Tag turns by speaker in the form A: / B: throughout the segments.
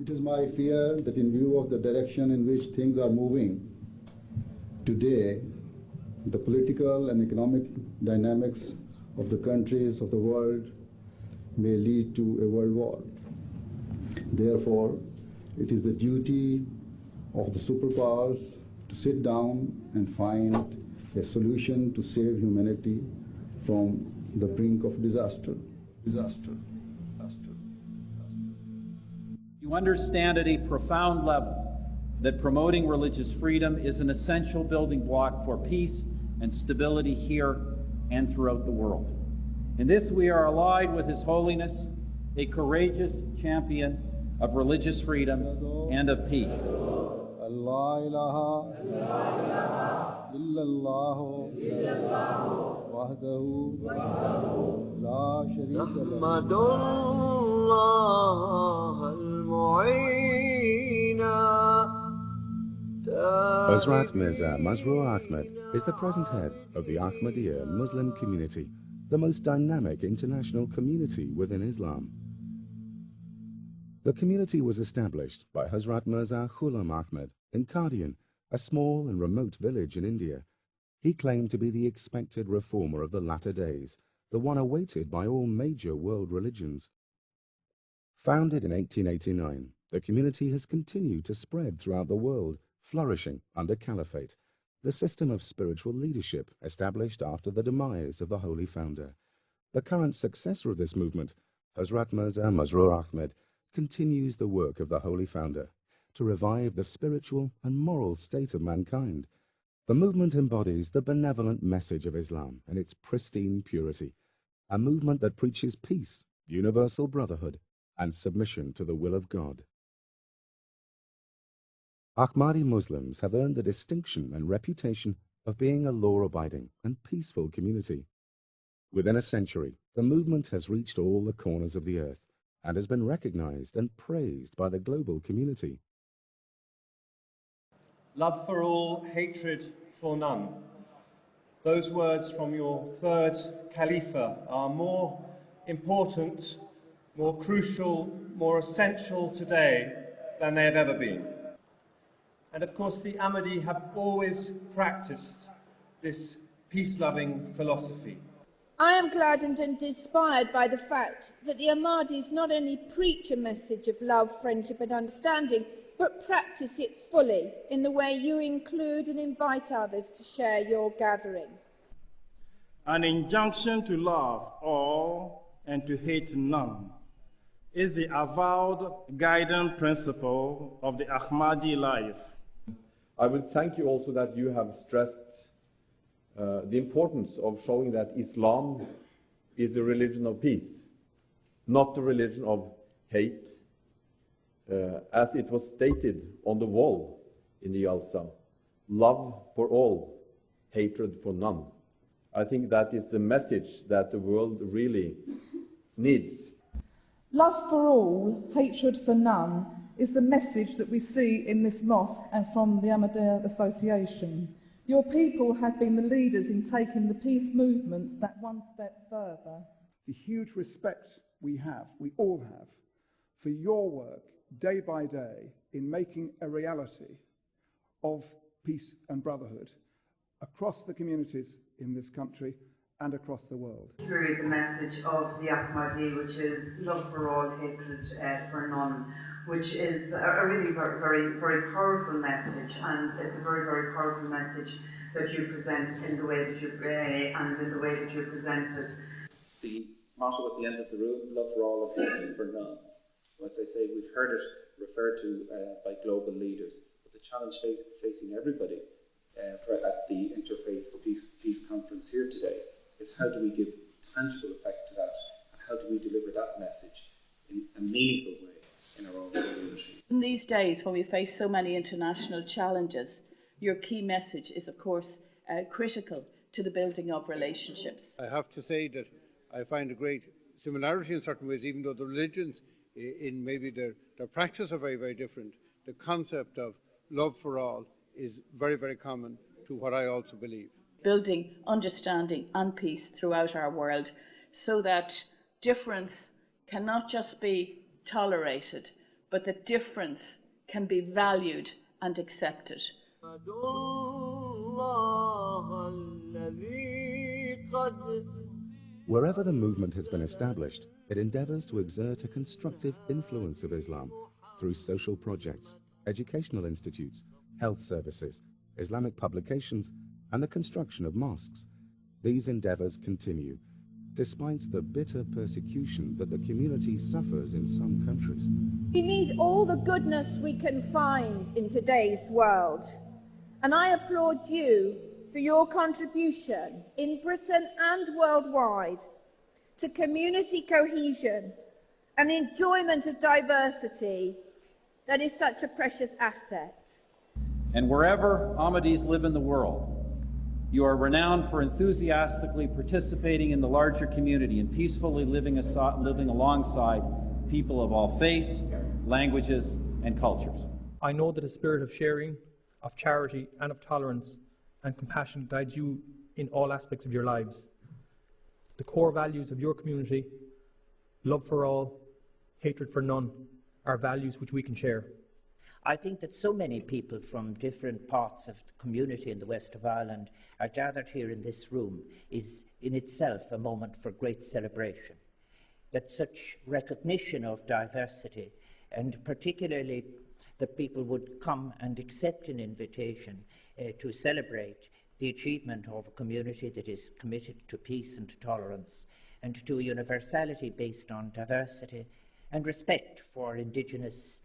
A: It is my fear that in view of the direction in which things are moving today, the political and economic dynamics of the countries of the world may lead to a world war. Therefore, it is the duty of the superpowers to sit down and find a solution to save humanity from the brink of disaster.
B: You understand at a profound level that promoting religious freedom is an essential building block for peace and stability here and throughout the world. In this we are allied with His Holiness, a courageous champion of religious freedom and of peace.
A: Allah ilaha illallah wahdahu la sharika lahu.
C: Hazrat Mirza Masroor Ahmad is the present head of the Ahmadiyya Muslim community, the most dynamic international community within Islam. The community was established by Hazrat Mirza Ghulam Ahmad in Qadian, a small and remote village in India. He claimed to be the expected reformer of the latter days, the one awaited by all major world religions. Founded in 1889, the community has continued to spread throughout the world, flourishing under Caliphate, the system of spiritual leadership established after the demise of the Holy Founder. The current successor of this movement, Hazrat Mirza Masroor Ahmad, continues the work of the Holy Founder to revive the spiritual and moral state of mankind. The movement embodies the benevolent message of Islam in its pristine purity, a movement that preaches peace, universal brotherhood, and submission to the will of God. Ahmadi Muslims have earned the distinction and reputation of being a law-abiding and peaceful community. Within a century, the movement has reached all the corners of the earth and has been recognized and praised by the global community.
D: Love for all, hatred for none. Those words from your third Khalifa are more important, more crucial, more essential today than they have ever been. And of course, the Ahmadi have always practiced this peace-loving philosophy.
E: I am gladdened and inspired by the fact that the Ahmadis not only preach a message of love, friendship and understanding, but practice it fully in the way you include and invite others to share your gathering.
F: An injunction to love all and to hate none is the avowed guiding principle of the Ahmadi life.
G: I would thank you also that you have stressed the importance of showing that Islam is a religion of peace, not a religion of hate, as it was stated on the wall in the Jalsa. Love for all, hatred for none. I think that is the message that the world really needs.
H: Love for all, hatred for none is the message that we see in this mosque and from the Ahmadiyya Association. Your people have been the leaders in taking the peace movements that one step further.
I: The huge respect we all have, for your work day by day in making a reality of peace and brotherhood across the communities in this country and across the world.
J: Really the message of the Ahmadi, which is love for all, hatred for none, which is a really very powerful message, and it's a very powerful message that you present in the way that you pray and in the way that you present it.
K: The motto at the end of the room, love for all and hatred for none. As I say, we've heard it referred to by global leaders, but the challenge facing everybody at the Interfaith Peace Conference here today is how do we give tangible effect to that, and how do we deliver that message in a meaningful way in our own communities.
L: In these days when we face so many international challenges, your key message is of course critical to the building of relationships.
M: I have to say that I find a great similarity in certain ways, even though the religions in maybe their practice are very different. The concept of love for all is very common to what I also believe.
L: Building understanding and peace throughout our world so that difference cannot just be tolerated, but that difference can be valued and accepted.
C: Wherever the movement has been established, it endeavours to exert a constructive influence of Islam through social projects, educational institutes, health services, Islamic publications, and the construction of mosques. These endeavours continue, despite the bitter persecution that the community suffers in some countries.
E: We need all the goodness we can find in today's world, and I applaud you for your contribution in Britain and worldwide to community cohesion and enjoyment of diversity that is such a precious asset.
B: And wherever Ahmadis live in the world, you are renowned for enthusiastically participating in the larger community and peacefully living alongside people of all faiths, languages, and cultures.
N: I know that a spirit of sharing, of charity, and of tolerance and compassion guides you in all aspects of your lives. The core values of your community, love for all, hatred for none, are values which we can share.
O: I think that so many people from different parts of the community in the west of Ireland are gathered here in this room is in itself a moment for great celebration. That such recognition of diversity, and particularly that people would come and accept an invitation to celebrate the achievement of a community that is committed to peace and tolerance and to a universality based on diversity and respect for indigenous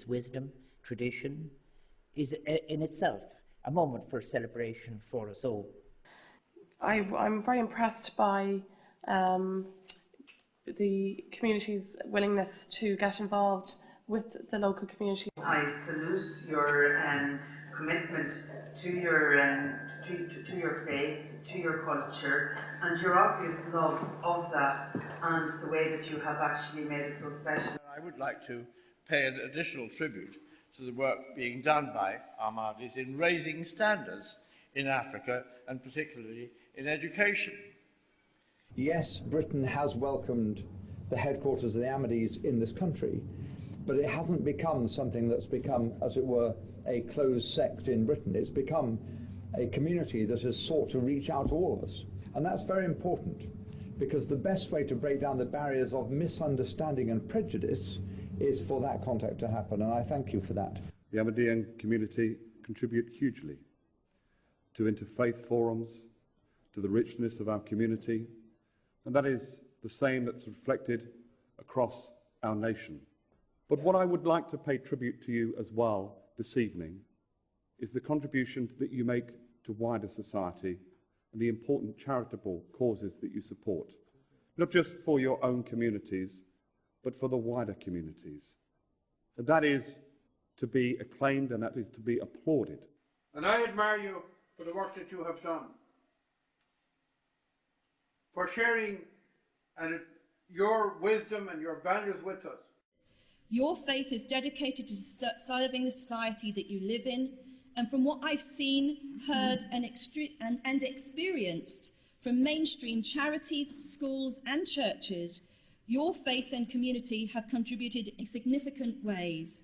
O: wisdom, tradition, is in itself a moment for celebration for us all.
P: I'm very impressed by the community's willingness to get involved with the local community.
J: I salute your commitment to your faith, to your culture, and your obvious love of that, and the way that you have actually made it so special.
Q: I would like to pay an additional tribute to the work being done by Ahmadis in raising standards in Africa, and particularly in education.
R: Yes, Britain has welcomed the headquarters of the Ahmadis in this country, but it hasn't become something that's become, as it were, a closed sect in Britain. It's become a community that has sought to reach out to all of us. And that's very important, because the best way to break down the barriers of misunderstanding and prejudice is for that contact to happen, and I thank you for that.
S: The Ahmadiyyan community contribute hugely to interfaith forums, to the richness of our community, and that is the same that's reflected across our nation. But what I would like to pay tribute to you as well this evening is the contribution that you make to wider society and the important charitable causes that you support, not just for your own communities, but for the wider communities. And that is to be acclaimed, and that is to be applauded.
M: And I admire you for the work that you have done, for sharing your wisdom and your values with us.
T: Your faith is dedicated to serving the society that you live in, and from what I've seen, heard, and experienced from mainstream charities, schools, and churches, your faith and community have contributed in significant ways.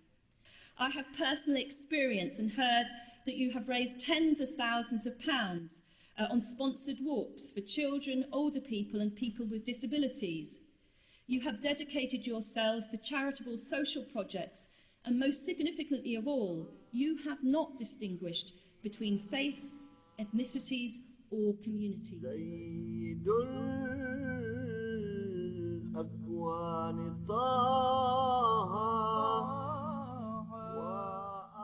T: I have personally experienced and heard that you have raised tens of thousands of pounds on sponsored walks for children, older people, and people with disabilities. You have dedicated yourselves to charitable social projects, and most significantly of all, you have not distinguished between faiths, ethnicities, or communities.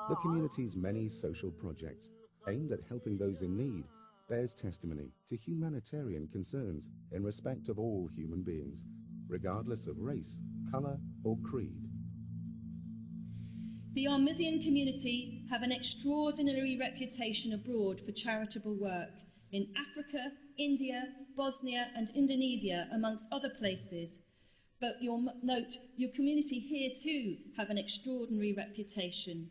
C: The community's many social projects aimed at helping those in need bears testimony to humanitarian concerns in respect of all human beings, regardless of race, colour, or creed.
T: The Ahmadiyyan community have an extraordinary reputation abroad for charitable work in Africa, India, Bosnia, and Indonesia, amongst other places. But you'll note your community here too have an extraordinary reputation.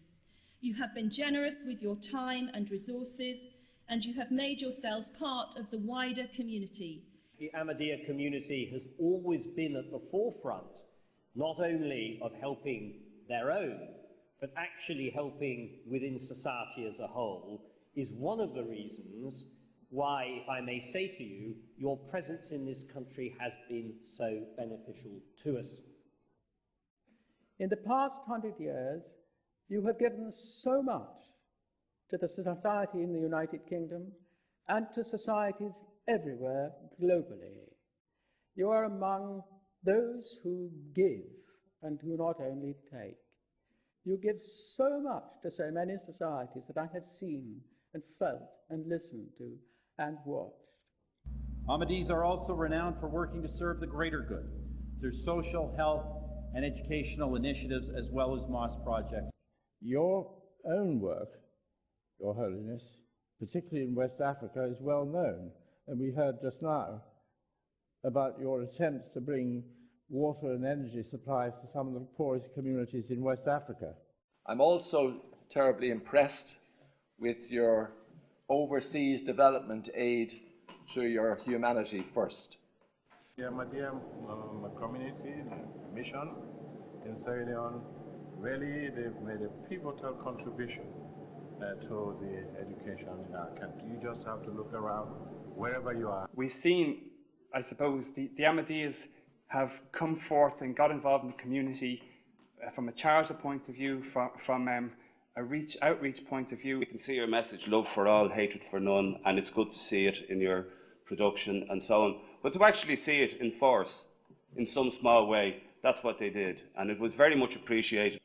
T: You have been generous with your time and resources, and you have made yourselves part of the wider community.
U: The Ahmadiyya community has always been at the forefront not only of helping their own, but actually helping within society as a whole, is one of the reasons why, if I may say to you, your presence in this country has been so beneficial to us.
V: In the past 100 years, you have given so much to the society in the United Kingdom and to societies everywhere globally. You are among those who give and who not only take. You give so much to so many societies that I have seen and felt and listened to and watched.
B: Ahmadis are also renowned for working to serve the greater good through social, health, and educational initiatives as well as mosque projects.
Q: Your own work, Your Holiness, particularly in West Africa, is well known, and we heard just now about your attempts to bring water and energy supplies to some of the poorest communities in West Africa.
W: I'm also terribly impressed with your overseas development aid through your Humanity First.
X: The Ahmadiyya community, the mission in Sierra Leone, really they've made a pivotal contribution to the education in our country. You just have to look around wherever you are.
Y: We've seen, I suppose, the Ahmadiyyas have come forth and got involved in the community from a charitable point of view, from a outreach point of view.
Z: We can see your message, love for all, hatred for none, and it's good to see it in your production and so on. But to actually see it in force, in some small way, that's what they did, and it was very much appreciated.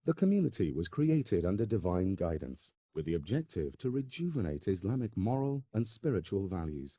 C: The community was created under divine guidance, with the objective to rejuvenate Islamic moral and spiritual values